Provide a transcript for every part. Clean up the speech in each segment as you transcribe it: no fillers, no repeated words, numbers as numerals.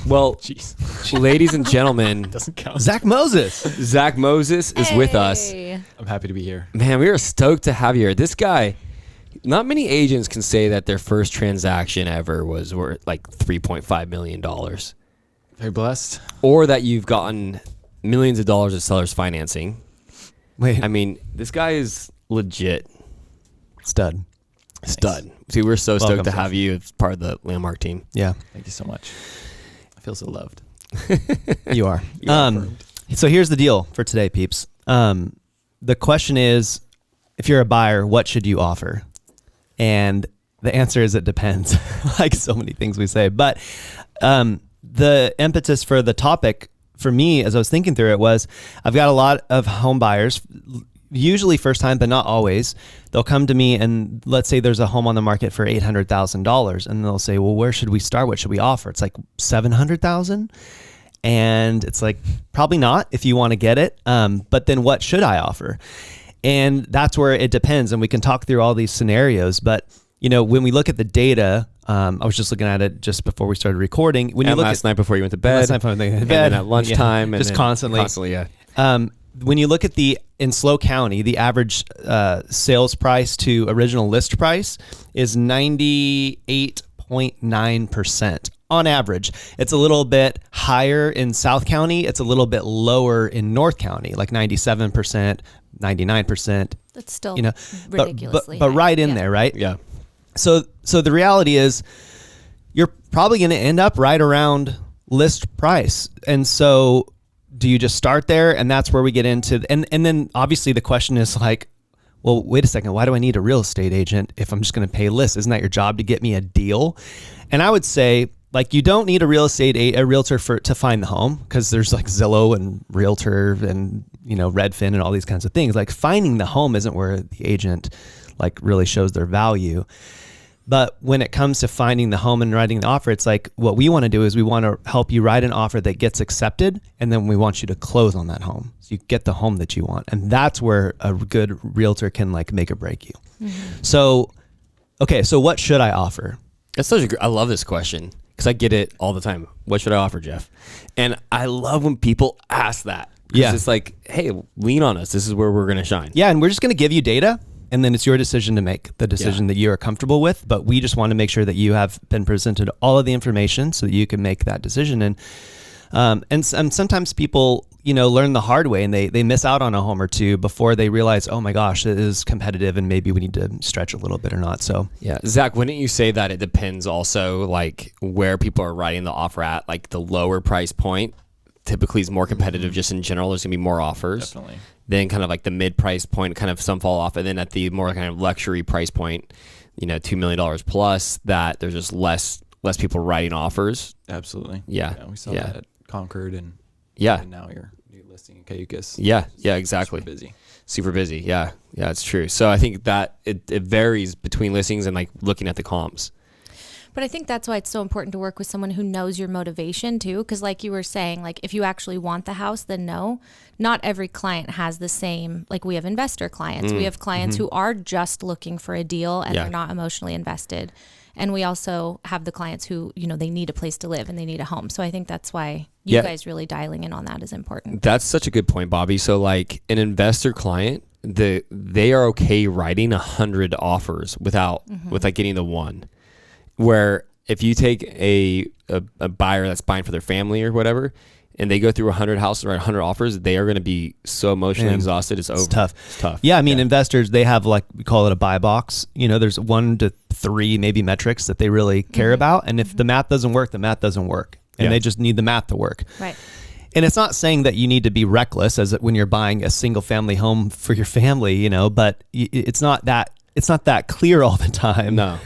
Well, ladies and gentlemen, Doesn't count. Zach Moses. Zach Moses is with us. Hey. I'm happy to be here. Man, we are stoked to have you here. This guy, not many agents can say that their first transaction ever was worth like $3.5 million. Very blessed. Or that you've gotten millions of dollars of seller's financing. Wait, I mean, this guy is legit. stud. Stud. See, we're so Welcome, stoked to Zach. have you as part of the Landmark team. Yeah, Thank you so much. I feel so loved. you are. You are affirmed. So here's the deal for today, peeps. The question is, if you're a buyer, what should you offer? And the answer is it depends, like so many things we say. But the impetus for the topic for me, as I was thinking through it, was I've got a lot of home buyers, usually first time, but not always. They'll come to me and let's say there's a home on the market for $800,000 and they'll say, well, where should we start? What should we offer? It's like $700,000. And it's like, probably not if you want to get it. But then what should I offer? And that's where it depends. And we can talk through all these scenarios. But, you know, when we look at the data, I was just looking at it just before we started recording. When you And look last night before you went to bed. last night before I went to And bed, then at lunchtime. yeah, And just then constantly. yeah. When you look at in SLO County, the average sales price to original list price is 98.9%. On average. It's a little bit higher in South County. It's a little bit lower in North County, like 97%, 99%. That's still You know, ridiculously but high. right in Yeah. there, right? Yeah. So the reality is you're probably going to end up right around list price. And so do you just start there? And that's where we get into, and then obviously the question is like, well, wait a second, why do I need a real estate agent if I'm just going to pay list? Isn't that your job to get me a deal? And I would say, like, you don't need a realtor to find the home, because there's like Zillow and Realtor and, you know, Redfin and all these kinds of things. Like, finding the home isn't where the agent like really shows their value. But when it comes to finding the home and writing the offer, it's like, what we want to do is we want to help you write an offer that gets accepted, and then we want you to close on that home. So you get the home that you want. And that's where a good realtor can like make or break you. Mm-hmm. So, okay, so what should I offer? That's I love this question because I get it all the time. What should I offer, Jeff? And I love when people ask that. Yeah. It's like, hey, lean on us. This is where we're going to shine. Yeah, and we're just going to give you data, and then it's your decision to make the decision that you are comfortable with. But we just want to make sure that you have been presented all of the information so that you can make that decision. And sometimes people, you know, learn the hard way, and they miss out on a home or two before they realize, oh my gosh, it is competitive, and maybe we need to stretch a little bit or not. So Yeah. Zach, wouldn't you say that it depends also like where people are writing the offer at? Like the lower price point typically is more competitive just in general. There's going to be more offers. Definitely. Then kind of like the mid price point, kind of some fall off. And then at the more kind of luxury price point, you know, $2 million plus, that there's just less people writing offers. Absolutely. Yeah. We saw Yeah. that at Concord and Yeah. now your new listing in Cayucas. Yeah. Yeah, exactly. Super busy. Super busy. Yeah. Yeah, it's true. So I think that it varies between listings and like looking at the comps. But I think that's why it's so important to work with someone who knows your motivation too. Because like you were saying, like if you actually want the house, then no. Not every client has the same, like we have investor clients. We have clients who are just looking for a deal and they're not emotionally invested. And we also have the clients who, you know, they need a place to live and they need a home. So I think that's why you guys really dialing in on that is important. That's such a good point, Bobby. So like an investor client, they are okay writing 100 offers without getting the one. Where if you take a buyer that's buying for their family or whatever, and they go through 100 houses or 100 offers, they are going to be so emotionally exhausted. It's over. it's tough. It's tough. Yeah, I mean, investors, they have like, we call it a buy box. You know, there's 1 to 3 maybe metrics that they really care about. And if the math doesn't work, the math doesn't work. And they just need the math to work. Right. And it's not saying that you need to be reckless as when you're buying a single family home for your family, you know, but it's not that clear all the time. No.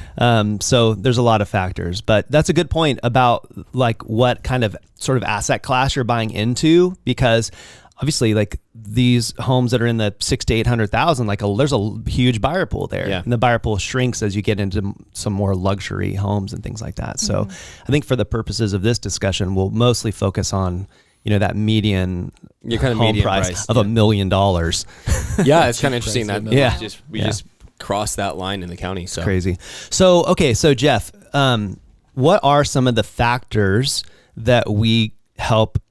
So there's a lot of factors, but that's a good point about like what kind of sort of asset class you're buying into, because obviously like these homes that are in the 600,000 to 800,000, like there's a huge buyer pool there. Yeah. And the buyer pool shrinks as you get into some more luxury homes and things like that. So I think for the purposes of this discussion, we'll mostly focus on, you know, that median Your kind of home median price of $1 million. Yeah, it's kind of interesting that Yeah. we just crossed that line in the county. So Crazy. So, okay. So Jeff, what are some of the factors that we help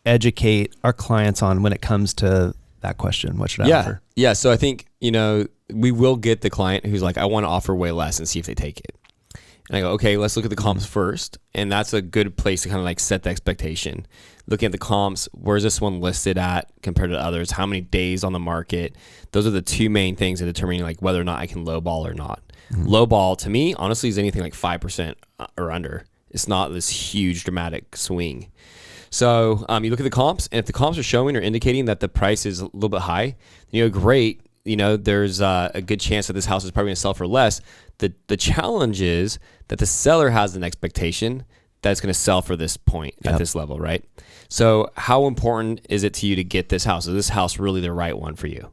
educate our clients on when it comes to that question? What should I offer? Yeah. So I think, we will get the client who's like, I want to offer way less and see if they take it. And I go, okay, let's look at the comps first. And that's a good place to kind of like set the expectation. Looking at the comps, where's this one listed at compared to others? How many days on the market? Those are the two main things in determining like whether or not I can lowball or not. Lowball to me, honestly, is anything like 5% or under. It's not this huge dramatic swing. So you look at the comps, and if the comps are showing or indicating that the price is a little bit high, great. There's a good chance that this house is probably going to sell for less. The challenge is that the seller has an expectation that it's going to sell for this point at this level, right? So how important is it to you to get this house? Is this house really the right one for you?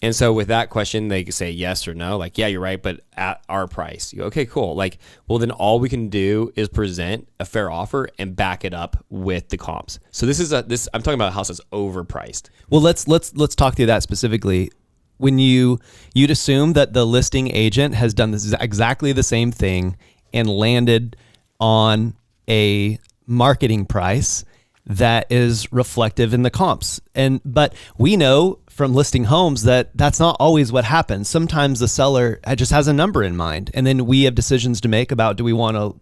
And so with that question, they can say yes or no. Like, yeah, you're right, but at our price. You go, okay, cool. Like, well, then all we can do is present a fair offer and back it up with the comps. So I'm talking about a house that's overpriced. Well, let's talk through that specifically. When you'd assume that the listing agent has done this exactly the same thing and landed on a marketing price that is reflective in the comps. But we know from listing homes that that's not always what happens. Sometimes the seller just has a number in mind, and then we have decisions to make about, do we want to,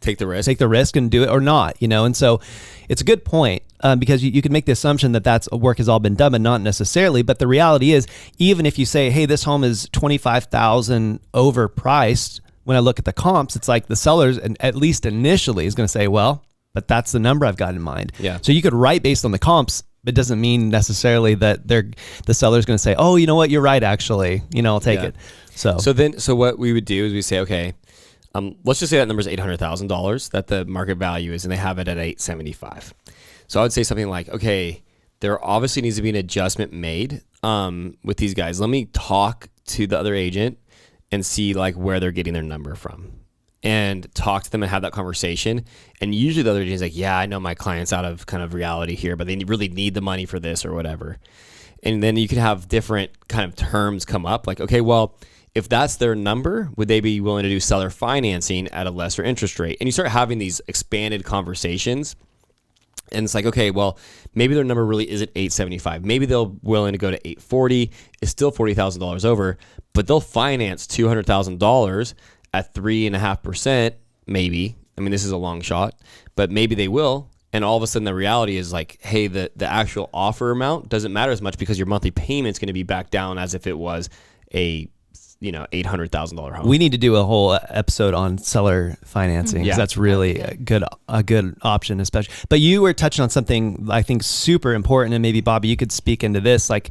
take the risk and do it or not, And so it's a good point because you could make the assumption that that's work has all been done, but not necessarily. But the reality is, even if you say, hey, this home is $25,000 overpriced, when I look at the comps, it's like the sellers, and at least initially, is going to say, well, but that's the number I've got in mind. Yeah. So you could write based on the comps, but it doesn't mean necessarily that the seller's going to say, oh, you know what, you're right, actually, I'll take it. So what we would do is we say, okay, let's just say that number is $800,000 that the market value is, and they have it at $875,000. So I would say something like, okay, there obviously needs to be an adjustment made with these guys. Let me talk to the other agent and see like where they're getting their number from, and talk to them and have that conversation. And usually the other agent's like, yeah, I know my client's out of kind of reality here, but they really need the money for this or whatever. And then you can have different kind of terms come up, like, okay, well, if that's their number, would they be willing to do seller financing at a lesser interest rate? And you start having these expanded conversations. And it's like, okay, well, maybe their number really isn't $875,000. Maybe they're willing to go to $840,000. It's still $40,000 over, but they'll finance $200,000 at 3.5%, maybe. I mean, this is a long shot, but maybe they will. And all of a sudden the reality is like, hey, the actual offer amount doesn't matter as much because your monthly payment's going to be back down as if it was a $800,000 home. We need to do a whole episode on seller financing because that's really a good option, especially. But you were touching on something I think super important, and maybe Bobby, you could speak into this. Like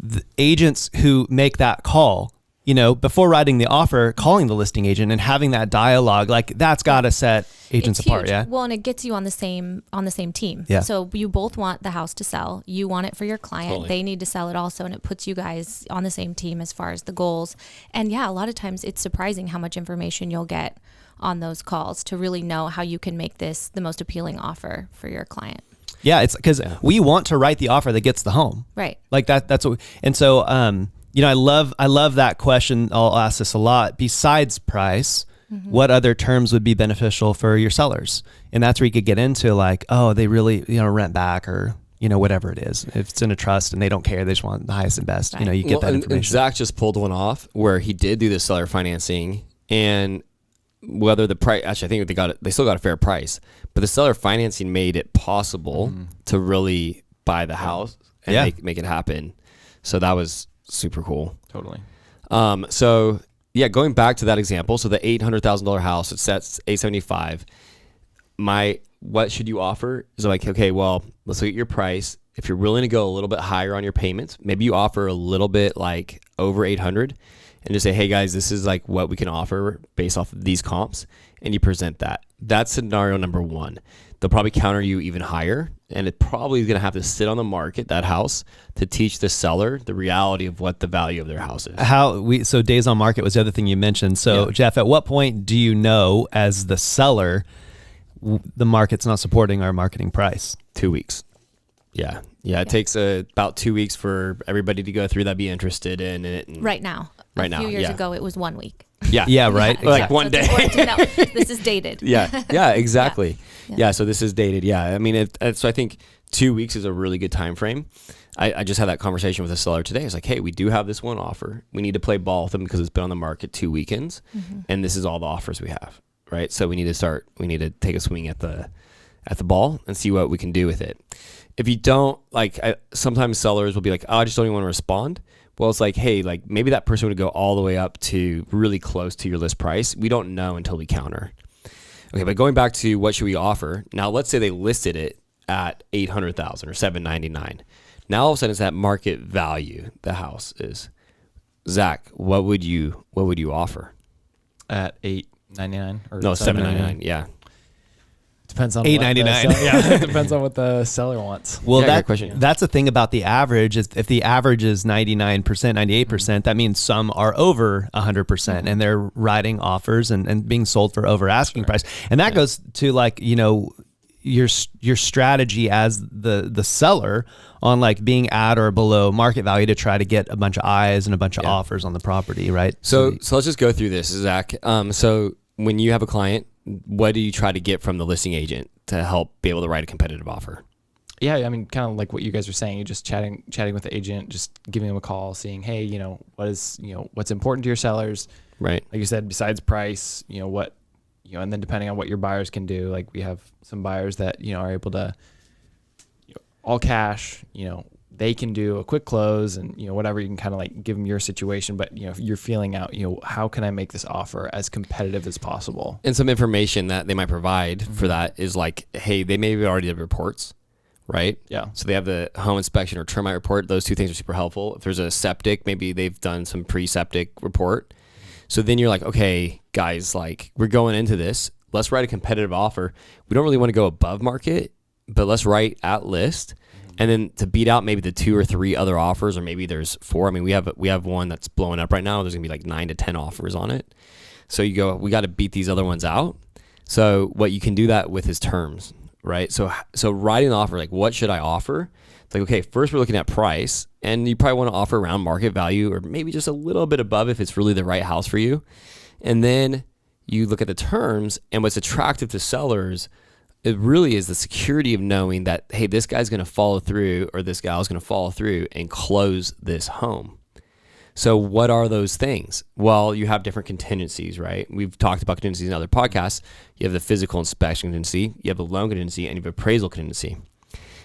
the agents who make that call, before writing the offer, calling the listing agent and having that dialogue, like that's got to set agents apart. Huge. Yeah. Well, and it gets you on the same team. Yeah. So you both want the house to sell. You want it for your client. Totally. They need to sell it also, and it puts you guys on the same team as far as the goals. And yeah, a lot of times it's surprising how much information you'll get on those calls to really know how you can make this the most appealing offer for your client. Yeah, it's because we want to write the offer that gets the home. Right. Like that's what. And so, I love that question. I'll ask this a lot. Besides price, what other terms would be beneficial for your sellers? And that's where you could get into like, oh, they really, rent back or, whatever it is. If it's in a trust and they don't care, they just want the highest and best, Right. you get that information. And Zach just pulled one off where he did do the seller financing, and whether the price, actually, I think they still got a fair price, but the seller financing made it possible to really buy the house and make it happen. So that was super cool. Totally. So yeah, going back to that example, so the $800,000 house, it sets $875,000. What should you offer is like, okay, well, let's look at your price. If you're willing to go a little bit higher on your payments, maybe you offer a little bit like over 800 and just say, hey guys, this is like what we can offer based off of these comps. And you present that. That's scenario number one. They'll probably counter you even higher, and it probably is going to have to sit on the market, that house, to teach the seller the reality of what the value of their house is. So days on market was the other thing you mentioned. So Jeff, at what point do you know as the seller the market's not supporting our marketing price? 2 weeks. Yeah. It takes about 2 weeks for everybody to go through that, be interested in it. Right now. A few years ago, it was 1 week. Yeah. Yeah, right. Like Exactly. one So it's day. important to know this is dated. Yeah, exactly. Yeah. Yeah. So this is dated. Yeah. I mean, so I think 2 weeks is a really good time frame. I just had that conversation with a seller today. It's like, hey, we do have this one offer. We need to play ball with them because it's been on the market 2 weekends, and this is all the offers we have, right? So we need to take a swing at the ball and see what we can do with it. If you don't, sometimes sellers will be like, oh, I just don't even want to respond. Well, it's like, hey, like maybe that person would go all the way up to really close to your list price. We don't know until we counter. Okay, but going back to what should we offer? Now, let's say they listed it at $800,000 or $799,000. Now all of a sudden it's at market value. The house is. Zach, what would you offer? At $899 or No, $799. Yeah. Depends on $899. Yeah, it depends on what the seller wants. Well, Yeah, good question. that's the thing about the average is if the average is 99%, 98%, that means some are over 100% and they're writing offers and being sold for over asking price. And that goes to like, you know, your strategy as the seller on like being at or below market value to try to get a bunch of eyes and a bunch of offers on the property, right? So let's just go through this, Zach. So when you have a client, what do you try to get from the listing agent to help be able to write a competitive offer? Yeah, I mean, kind of like what you guys are saying. You're just chatting with the agent, just giving them a call, seeing, hey, you know, what's important to your sellers, Right. like you said, besides price, you know, what, you know, and then depending on what your buyers can do, like we have some buyers that, you know, are able to, you know, all cash, you know, they can do a quick close and, you know, whatever, you can kind of like give them your situation, but, you know, you're feeling out, you know, how can I make this offer as competitive as possible? And some information that they might provide for that is like, hey, they maybe already have reports, right? Yeah. So they have the home inspection or termite report. Those two things are super helpful. If there's a septic, maybe they've done some pre-septic report. So then you're like, okay, guys, like we're going into this. Let's write a competitive offer. We don't really want to go above market, but let's write at list. And then to beat out maybe the 2 or 3 other offers, or maybe there's 4. I mean, we have one that's blowing up right now. There's gonna be like 9 to 10 offers on it. So you go, we got to beat these other ones out. So what you can do that with is terms, right? So writing an offer, like what should I offer? It's like, okay, first we're looking at price, and you probably want to offer around market value or maybe just a little bit above if it's really the right house for you. And then you look at the terms, and what's attractive to sellers, it really is the security of knowing that, hey, this guy's going to follow through or this gal's going to follow through and close this home. So what are those things? Well, you have different contingencies, right? We've talked about contingencies in other podcasts. You have the physical inspection contingency, you have the loan contingency, and you have appraisal contingency.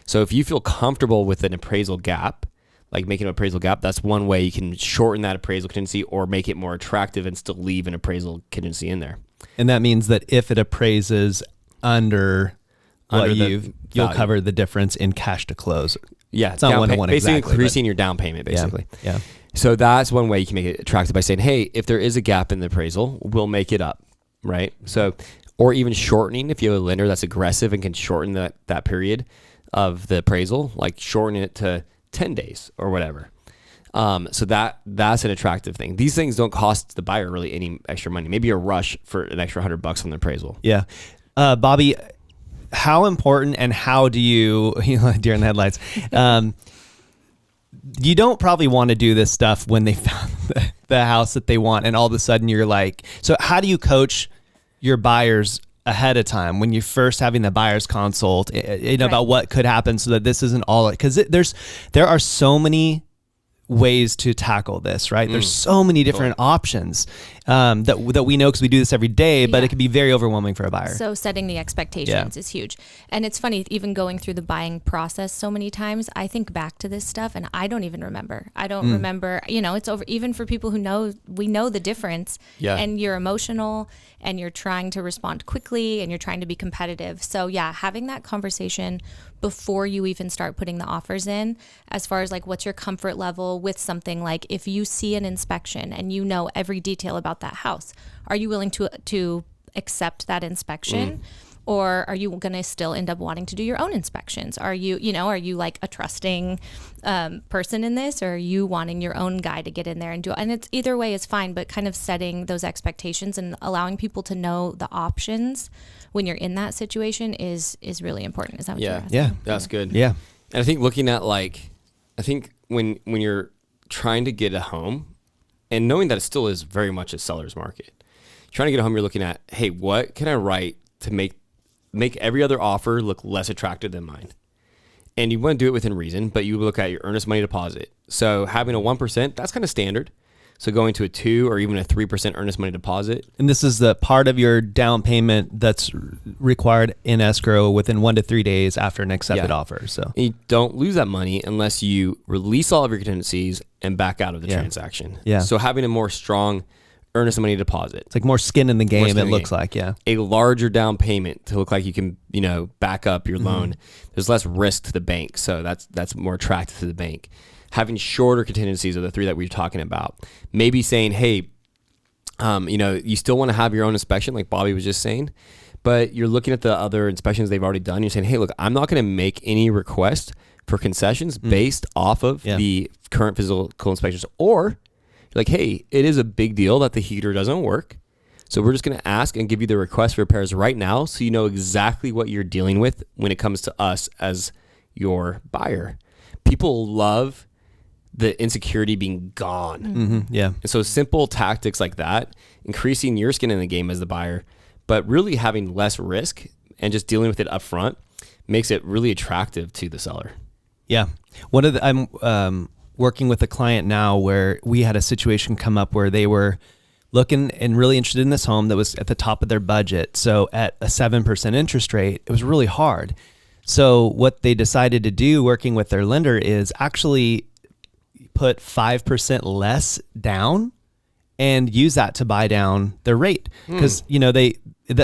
So if you feel comfortable with an appraisal gap, like making an appraisal gap, that's one way you can shorten that appraisal contingency or make it more attractive and still leave an appraisal contingency in there. And that means that if it appraises under what the you'll value. cover the difference in cash to close. Yeah, It's not down one-to-one basically exactly, increasing your down payment, basically. Yeah. So that's one way you can make it attractive by saying, hey, if there is a gap in the appraisal, we'll make it up, right? So, or even shortening, if you have a lender that's aggressive and can shorten that period of the appraisal, like shorten it to 10 days or whatever. So that's an attractive thing. These things don't cost the buyer really any extra money. Maybe a rush for an extra $100 on the appraisal. Yeah. Bobby, how important and how do you deer in the headlights, you don't probably want to do this stuff when they found the house that they want and all of a sudden you're like, so how do you coach your buyers ahead of time when you're first having the buyer's consult about what could happen so that this isn't all, because there are so many ways to tackle this, right? There's so many different options that we know because we do this every day, but it can be very overwhelming for a buyer. So setting the expectations is huge. And it's funny, even going through the buying process so many times, I think back to this stuff and I don't even remember. I don't remember, it's over, even for people who we know the difference and you're emotional and you're trying to respond quickly and you're trying to be competitive. So having that conversation before you even start putting the offers in, as far as like what's your comfort level with something, like if you see an inspection and you know every detail about that house, are you willing to accept that inspection? Or are you going to still end up wanting to do your own inspections? Are you like a trusting person in this, or are you wanting your own guy to get in there and do it? And it's either way is fine, but kind of setting those expectations and allowing people to know the options when you're in that situation is really important. Is that what you're asking? Yeah. That's good. Yeah. And I think looking at when you're trying to get a home, and knowing that it still is very much a seller's market. Trying to get a home, you're looking at, hey, what can I write to make every other offer look less attractive than mine? And you want to do it within reason, but you look at your earnest money deposit. So having a 1%, that's kind of standard. So going to a 2 or even a 3% earnest money deposit. And this is the part of your down payment that's required in escrow within 1 to 3 days after an accepted offer. So And you don't lose that money unless you release all of your contingencies and back out of the transaction. Yeah. So having a more strong earnest money deposit, it's like more skin in the game, skin in it the looks game. like, yeah. a larger down payment to look like you can, back up your loan. There's less risk to the bank. So that's more attractive to the bank. Having shorter contingencies are the 3 that we were talking about. Maybe saying, hey, you still want to have your own inspection, like Bobby was just saying, but you're looking at the other inspections they've already done. You're saying, hey, look, I'm not going to make any request for concessions based off of the current physical inspections. Or you're like, hey, it is a big deal that the heater doesn't work. So we're just going to ask and give you the request for repairs right now, so you know exactly what you're dealing with when it comes to us as your buyer. People love the insecurity being gone. Yeah. And so simple tactics like that, increasing your skin in the game as the buyer, but really having less risk and just dealing with it up front makes it really attractive to the seller. Yeah. I'm working with a client now where we had a situation come up where they were looking and really interested in this home that was at the top of their budget. So at a 7% interest rate, it was really hard. So what they decided to do working with their lender is actually put 5% less down and use that to buy down their rate. Because,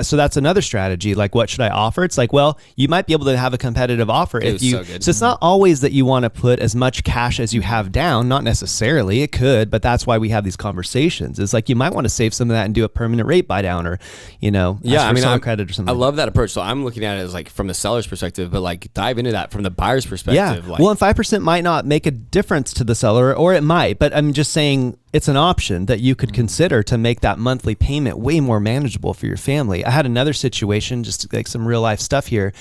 so that's another strategy. Like, what should I offer? It's like, well, you might be able to have a competitive offer if you, so good. so it's not always that you want to put as much cash as you have down, not necessarily. It could, but that's why we have these conversations. It's like, you might want to save some of that and do a permanent rate buy down, or, seller credit or something. I love that approach. So I'm looking at it as like from the seller's perspective, but like dive into that from the buyer's perspective. Yeah. Like, Well, and 5% might not make a difference to the seller, or it might, but I'm just saying it's an option that you could consider to make that monthly payment way more manageable for your family. I had another situation, just like some real life stuff here.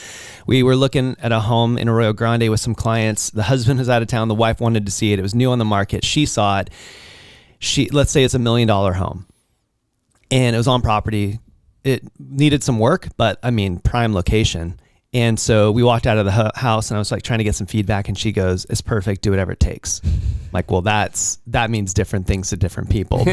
We were looking at a home in Arroyo Grande with some clients. The husband was out of town. The wife wanted to see it. It was new on the market. She saw it. Let's say it's $1 million home, and it was on property. It needed some work, but prime location. And so we walked out of the house, and I was like trying to get some feedback, and she goes, "It's perfect. Do whatever it takes." Like, well, that means different things to different people.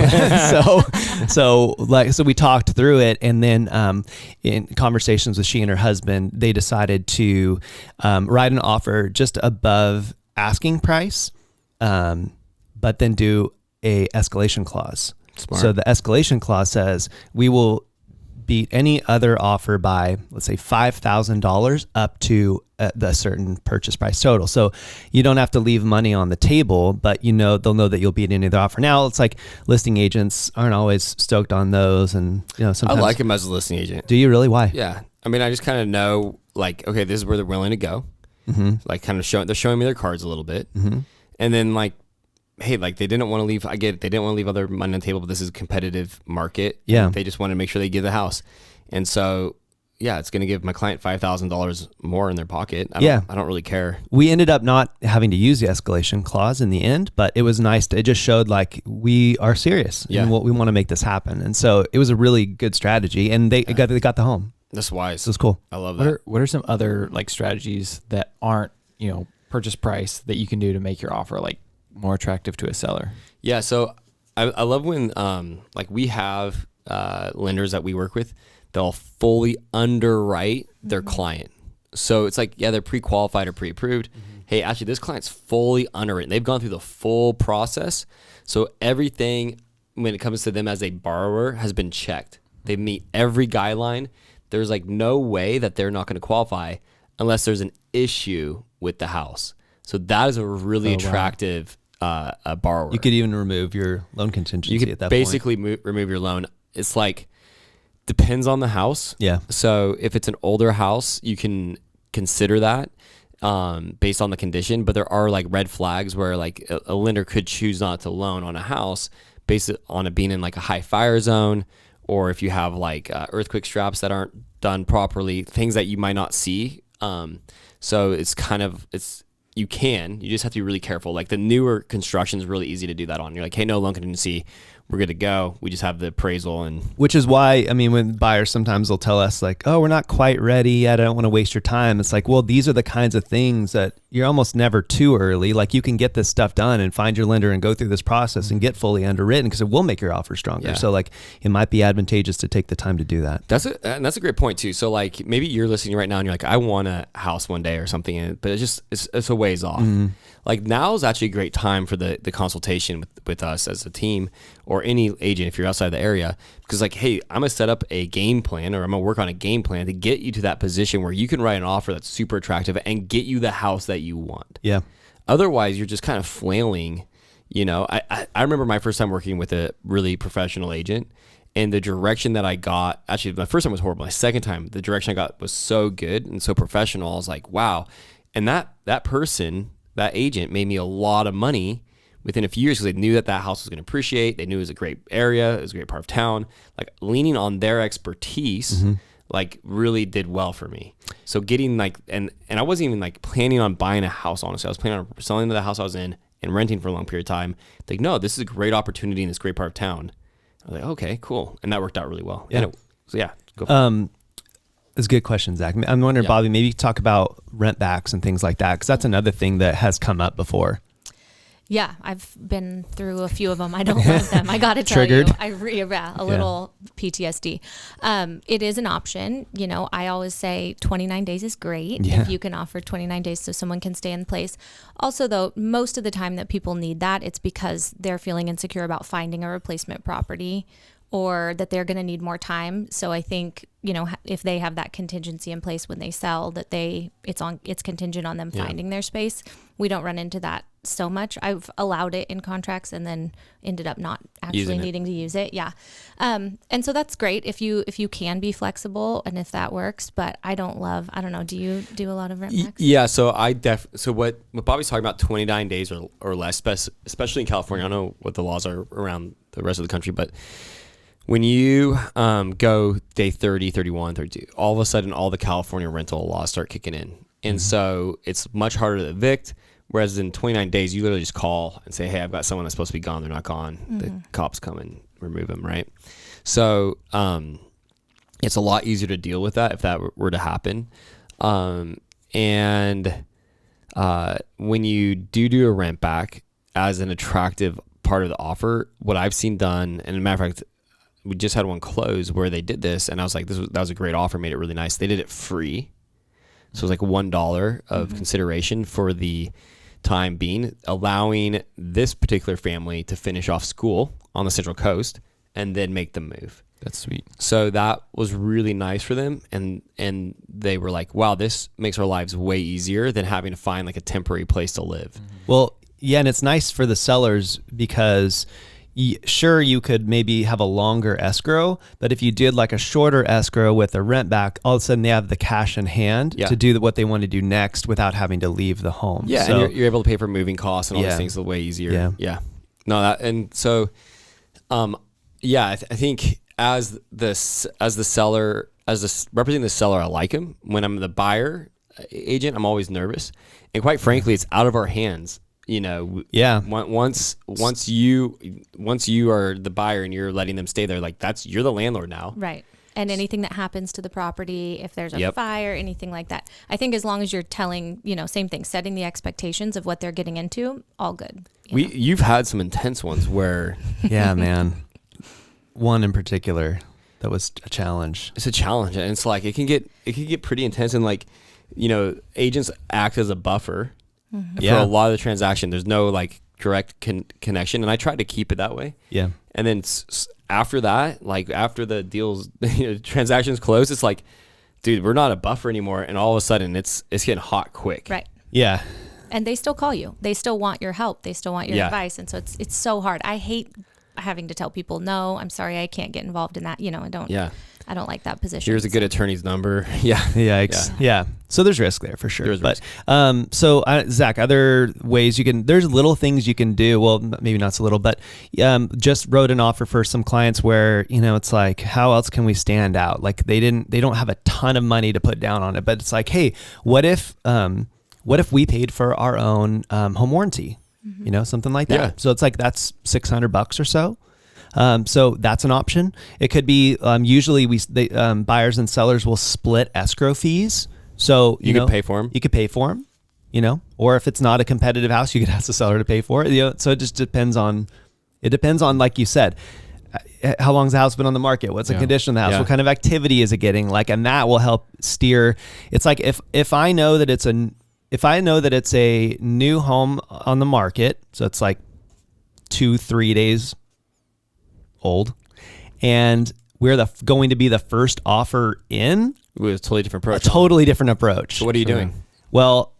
so we talked through it, and then in conversations with she and her husband, they decided to write an offer just above asking price, but then do a escalation clause. Smart. So the escalation clause says we will beat any other offer by, let's say, $5,000 up to the certain purchase price total. So you don't have to leave money on the table, but they'll know that you'll beat any other offer. Now, it's like listing agents aren't always stoked on those, and sometimes I like him as a listing agent. Do you really? Why? Yeah. I just kind of know, like, okay, this is where they're willing to go. Like, kind of they're showing me their cards a little bit. And then, like, hey, like, they didn't want to leave. I get it. They didn't want to leave other money on the table, but this is a competitive market. Yeah. They just want to make sure they give the house. And so, yeah, it's going to give my client $5,000 more in their pocket. I don't really care. We ended up not having to use the escalation clause in the end, but it was nice. It just showed like we are serious and we want to make this happen. And so it was a really good strategy, and they got the home. That's wise. So it's cool. I love that. What are some other like strategies that aren't, purchase price that you can do to make your offer like more attractive to a seller? Yeah. So I love when, like, we have lenders that we work with, they'll fully underwrite their client. So it's like, yeah, they're pre-qualified or pre-approved. Hey, actually, this client's fully underwritten. They've gone through the full process. So everything when it comes to them as a borrower has been checked. They meet every guideline. There's like no way that they're not going to qualify unless there's an issue with the house. So that is a really attractive borrower. You could even remove your loan contingency you could at that basically remove your loan. It's like, depends on the house. Yeah. So if it's an older house, you can consider that based on the condition. But there are like red flags where like a lender could choose not to loan on a house based on it being in like a high fire zone, or if you have like earthquake straps that aren't done properly, things that you might not see. So it's kind of, you just have to be really careful. Like the newer construction is really easy to do that on. You're like, hey, no loan contingency, we're good to go. We just have the appraisal and. Which is why, I mean, when buyers sometimes will tell us like, oh, we're not quite ready yet, I don't want to waste your time. It's like, well, these are the kinds of things that you're almost never too early. Like you can get this stuff done and find your lender and go through this process and get fully underwritten because it will make your offer stronger. Yeah. So like it might be advantageous to take the time to do that. That's a great point too. So like maybe you're listening right now and you're like, I want a house one day or something, but it's a ways off. Like now is actually a great time for the consultation with us as a team or any agent if you're outside the area, because like, hey, I'm gonna set up a game plan or I'm gonna work on a game plan to get you to that position where you can write an offer that's super attractive and get you the house that you want. Yeah. Otherwise, you're just kind of flailing. You know, I remember my first time working with a really professional agent, and the direction that I got, actually my first time was horrible. My second time, the direction I got was so good and so professional. I was like, wow. And that person, that agent made me a lot of money within a few years because they knew that house was going to appreciate. They knew it was a great area. It was a great part of town. Like leaning on their expertise, like really did well for me. So getting like, and I wasn't even like planning on buying a house, honestly. I was planning on selling the house I was in and renting for a long period of time. Like, no, this is a great opportunity in this great part of town. I was like, okay, cool. And that worked out really well. Yeah. So yeah, go for it. It's a good question, Zach. I'm wondering, Bobby, maybe you could talk about rent backs and things like that, because that's another thing that has come up before. Yeah, I've been through a few of them. I don't love them. I got to tell Triggered. you, a little PTSD. It is an option. You know, I always say 29 days is great if you can offer 29 days so someone can stay in place. Also, though, most of the time that people need that, it's because they're feeling insecure about finding a replacement property or that they're going to need more time. So I think, you know, if they have that contingency in place when they sell, that it's contingent on them finding their space. We don't run into that so much. I've allowed it in contracts and then ended up not actually needing to use it. Yeah. And so that's great if you can be flexible and if that works, but I don't know. Do you do a lot of rent backs? Yeah. So so what Bobby's talking about, 29 days or less, especially in California. I don't know what the laws are around the rest of the country, but when you go day 30, 31, 32, all of a sudden all the California rental laws start kicking in. And so it's much harder to evict. Whereas in 29 days, you literally just call and say, hey, I've got someone that's supposed to be gone. They're not gone. The cops come and remove them, right? So it's a lot easier to deal with that if that were to happen. And when you do a rent back as an attractive part of the offer, what I've seen done, and as a matter of fact, we just had one close where they did this, and I was like, that was a great offer, made it really nice. They did it free. So it was like $1 of consideration for the time being, allowing this particular family to finish off school on the Central Coast and then make the move. That's sweet. So that was really nice for them. And they were like, wow, this makes our lives way easier than having to find like a temporary place to live. Well, yeah, and it's nice for the sellers because sure, you could maybe have a longer escrow, but if you did like a shorter escrow with a rent back, all of a sudden they have the cash in hand to do what they want to do next without having to leave the home. Yeah, so, and you're able to pay for moving costs and all these things the way easier. Yeah. No, and so, I think as the seller, representing the seller, I like him. When I'm the buyer agent, I'm always nervous, and quite frankly, it's out of our hands. You know, once you are the buyer and you're letting them stay there, like you're the landlord now. Right. And anything that happens to the property, if there's a fire, anything like that, I think as long as you're telling, same thing, setting the expectations of what they're getting into, all good. You've had some intense ones where, yeah, man, one in particular that was a challenge. It's a challenge, and it's like it can get pretty intense, and like, agents act as a buffer. For a lot of the transaction. There's no like direct connection, and I tried to keep it that way. Yeah. And then after that, like after the deals, transactions close, it's like, dude, we're not a buffer anymore, and all of a sudden it's getting hot quick. Right. Yeah. And they still call you. They still want your help. They still want your advice, and so it's so hard. I hate having to tell people, no, I'm sorry, I can't get involved in that. I don't like that position. Here's a good attorney's number. Yeah. So there's risk there for sure. There's risk. Zach, other ways there's little things you can do. Well, maybe not so little, but just wrote an offer for some clients where, it's like, how else can we stand out? Like they don't have a ton of money to put down on it, but it's like, hey, what if what if we paid for our own home warranty? Something like that. Yeah. So it's like that's $600 or so. So that's an option. It could be usually buyers and sellers will split escrow fees. So You could pay for 'em? You could pay for them. Or if it's not a competitive house, you could ask the seller to pay for it. So it just depends on. It depends on, like you said, how long's the house been on the market? What's the condition of the house? Yeah. What kind of activity is it getting? Like, and that will help steer. It's like if I know that it's a new home on the market, so it's like 2-3 days old, and we're going to be the first offer in, With a totally different approach. a totally different approach. So what are you doing? Well,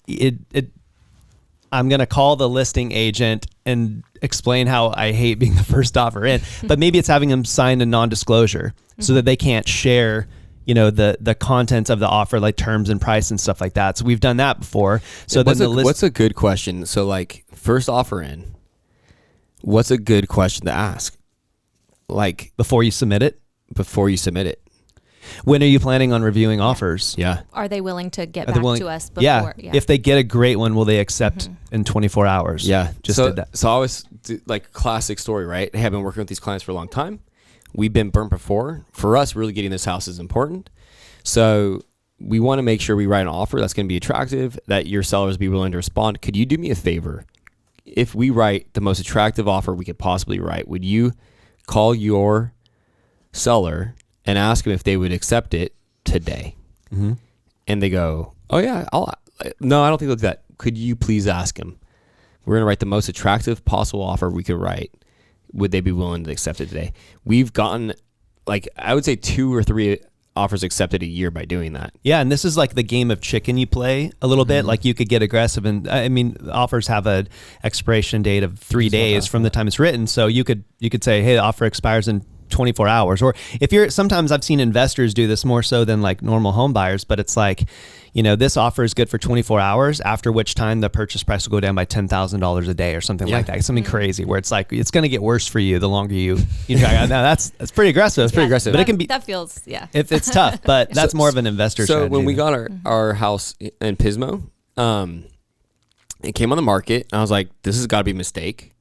I'm going to call the listing agent and explain how I hate being the first offer in, but maybe it's having them sign a non-disclosure so that they can't share, the contents of the offer, like terms and price and stuff like that. So we've done that before. So what's a good question? So like first offer in, what's a good question to ask? Like before you submit it? Before you submit it. When are you planning on reviewing offers? Yeah. Are they willing to get Are back they willing- to us before? Yeah. If they get a great one, will they accept in 24 hours? Yeah. Just so, did that. so I always like classic story, right? Hey, I've been working with these clients for a long time. We've been burnt before. For us, really getting this house is important. So we want to make sure we write an offer that's going to be attractive, that your sellers be willing to respond. Could you do me a favor? If we write the most attractive offer we could possibly write, would you call your seller and ask them if they would accept it today? Mm-hmm. And they go, oh yeah, no, I don't think they'll do that. Could you please ask them? We're going to write the most attractive possible offer we could write. Would they be willing to accept it today? We've gotten, like, I would say 2 or 3 offers accepted a year by doing that. Yeah, and this is like the game of chicken you play a little bit. Like you could get aggressive, and I mean, offers have a expiration date of 3 days from the time it's written. So you could say, hey, the offer expires in 24 hours. Or if sometimes I've seen investors do this more so than like normal home buyers, but it's like, this offer is good for 24 hours, after which time the purchase price will go down by $10,000 a day or something like that. It's something crazy where it's like, it's going to get worse for you the longer you try. Now that's pretty aggressive. It's pretty aggressive. But it can be, that feels, if it's tough, but that's more of an investor So strategy. when we got our house in Pismo, it came on the market, and I was like, this has got to be a mistake,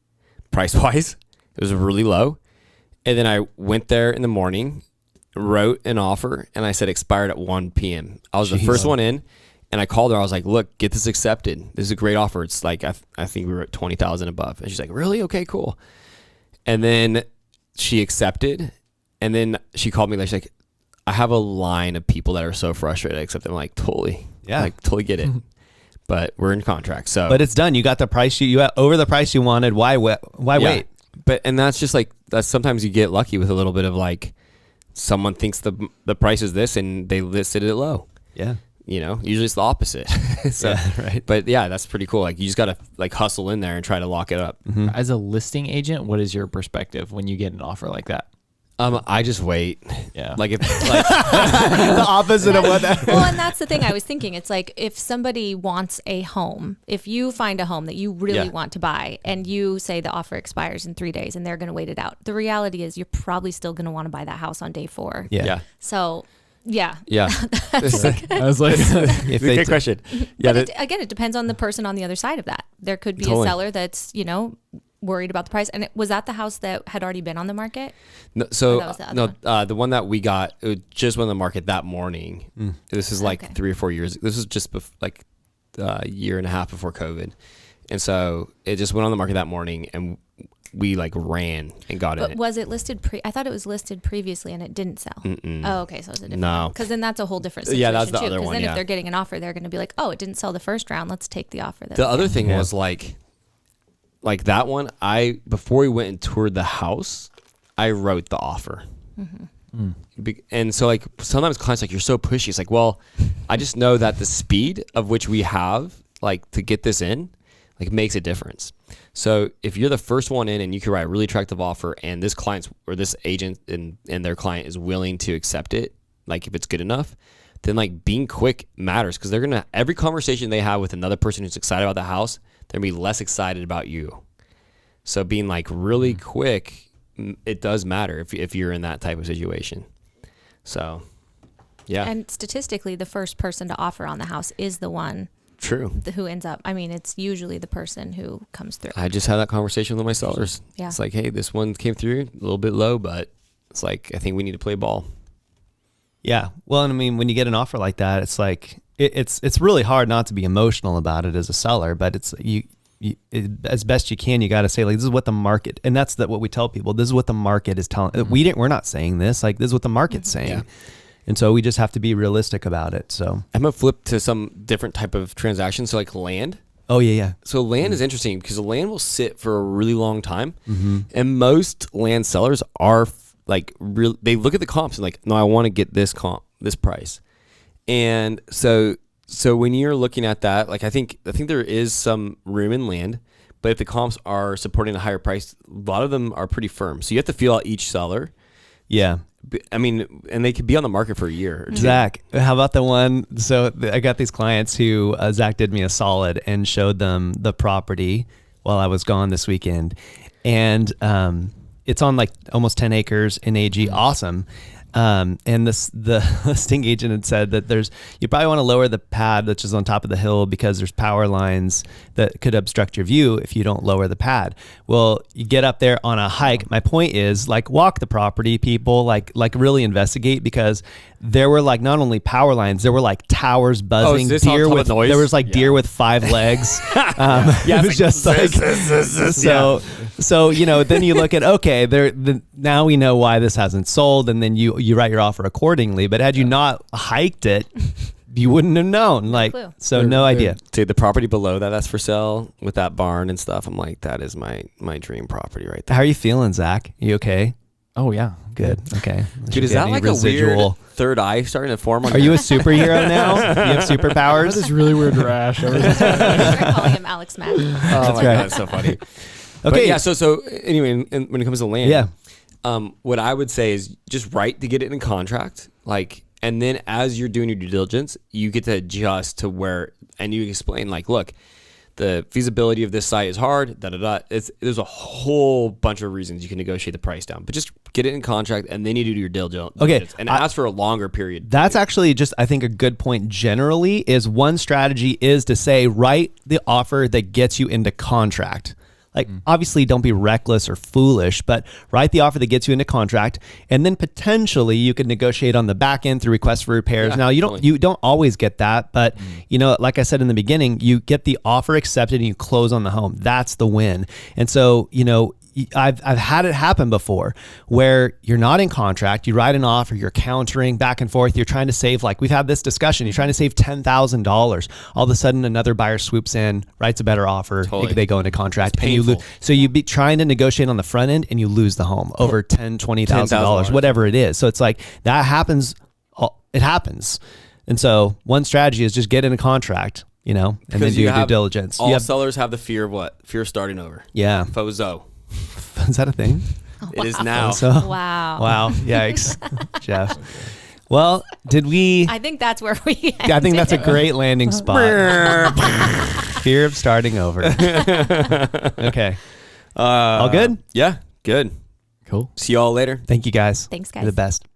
price-wise. It was really low. And then I went there in the morning, wrote an offer, and I said expired at 1 p.m. I was the first one in, and I called her. I was like, look, get this accepted. This is a great offer. It's like, I think we were at 20,000 above. And she's like, really? Okay, cool. And then she accepted, and then she called me. She's like, I have a line of people that are so frustrated. I accept them. I'm like, totally. Yeah. Like, totally get it. But we're in contract. So, But it's done. You got the price you got over the price you wanted. Why wait? But, and that's just like, that's sometimes you get lucky with a little bit of like, someone thinks the price is this and they listed it low. Yeah. Usually it's the opposite. So, Yeah, right. But yeah, that's pretty cool. Like you just got to like hustle in there and try to lock it up. As a listing agent, what is your perspective when you get an offer like that? I just wait. Yeah. Like if like The opposite of what that. well, and that's the thing I was thinking. It's like if somebody wants a home, if you find a home that you really Yeah. want to buy and you say the offer expires in 3 days and they're going to wait it out, the reality is you're probably still going to want to buy that house on day 4. yeah. So, yeah. Yeah. I was like, If they Good question. Yeah. But again, it depends on the person on the other side of that. There could be Totally. a seller that's, worried about the price. And was that the house that had already been on the market? No, so Or that was the other no, the one that we got, it just went on the market that morning. This is like Okay. 3 or 4 years. This was just like a year and a half before COVID, and so it just went on the market that morning, and we like ran and got But in it. was it listed I thought it was listed previously and it didn't sell. Oh, okay. So it's a different No. because then that's a whole different situation Yeah, that's the too. other Because one, then yeah. if they're getting an offer, they're going to be like, oh, it didn't sell the first round. Let's take the offer. The other thing was like that one. Before we went and toured the house, I wrote the offer. And so like sometimes clients like, you're so pushy. It's like, well, I just know that the speed of which we have like to get this in like makes a difference. So if you're the first one in and you can write a really attractive offer and this client's or this agent and their client is willing to accept it, like if it's good enough, then like being quick matters because they're gonna every conversation they have with another person who's excited about the house, they're gonna be less excited about you. So being like really quick, it does matter if you're in that type of situation. So, yeah. And statistically, the first person to offer on the house is the one True. who ends up. I mean, it's usually the person who comes through. I just had that conversation with my sellers. Yeah. It's like, hey, this one came through a little bit low, but it's like, I think we need to play ball. Yeah. Well, and I mean, when you get an offer like that, it's like it's really hard not to be emotional about it as a seller, but it's as best you can, you got to say like, this is what the market, and that's what we tell people. This is what the market is telling. We're not saying this. Like, this is what the market's saying. Yeah. And so we just have to be realistic about it. So I'm gonna flip to some different type of transaction. So like land. oh yeah. So land is interesting because the land will sit for a really long time, Mm-hmm. and most land sellers are like real. They look at the comps and like, no, I want to get this comp, this price, and so when you're looking at that, like I think there is some room in land, but if the comps are supporting a higher price, a lot of them are pretty firm. So you have to feel out each seller. Yeah. I mean, and they could be on the market for a year or two. Zach, how about the one? So I got these clients who Zach did me a solid and showed them the property while I was gone this weekend. And it's on like almost 10 acres in AG. Awesome. And the listing agent had said that you probably want to lower the pad that's just on top of the hill because there's power lines that could obstruct your view if you don't lower the pad. Well, you get up there on a hike. My point is like walk the property, people, like really investigate, because there were like not only power lines, there were like towers buzzing, is this on top of noise? there was like deer with 5 legs. It was just like so then you look at, okay, now we know why this hasn't sold, and then you write your offer accordingly. But had you not hiked it, you wouldn't have known. Like, clue. so no idea. Dude, the property below that's for sale with that barn and stuff. I'm like, that is my dream property right there. How are you feeling, Zach? You okay? Oh yeah. Good. Okay. Dude, is that like a weird third eye starting to form on Are you a superhero now? Do you have superpowers? This really weird rash. We're calling him Alex Mack. Oh my right. God, that's so funny. But Okay. yeah, so anyway, when it comes to land, Yeah. what I would say is just write to get it in contract, like, and then as you're doing your due diligence, you get to adjust to where, and you explain like, look, the feasibility of this site is hard, there's a whole bunch of reasons you can negotiate the price down, but just get it in contract and then you do your diligence. Okay. And ask for a longer period. That's actually just, I think, a good point generally. Is one strategy is to say, write the offer that gets you into contract. Like, obviously don't be reckless or foolish, but write the offer that gets you into contract, and then potentially you could negotiate on the back end through request for repairs. Yeah, now you totally. don't always get that, but like I said in the beginning, you get the offer accepted and you close on the home. That's the win. And so, I've had it happen before where you're not in contract, you write an offer, you're countering back and forth, you're trying to save, like we've had this discussion, you're trying to save $10,000. All of a sudden another buyer swoops in, writes a better offer, Totally. they go into contract, It's and you painful. so you be trying to negotiate on the front end and you lose the home over $10,000-$20,000, whatever it is. So it's like that happens. It happens. And so one strategy is just get in a contract, and then Because do you your due have- diligence. All sellers have the fear of what? Fear of starting over. Yeah. FOZO. Is that a thing? It is now. So, Wow. wow. Yikes. Jeff. Well, did we? I think that's where we I think that's a great landing spot. Fear of starting over. Okay. All good? Yeah, good. Cool. See y'all later. Thank you guys. Thanks, You're the guys. best.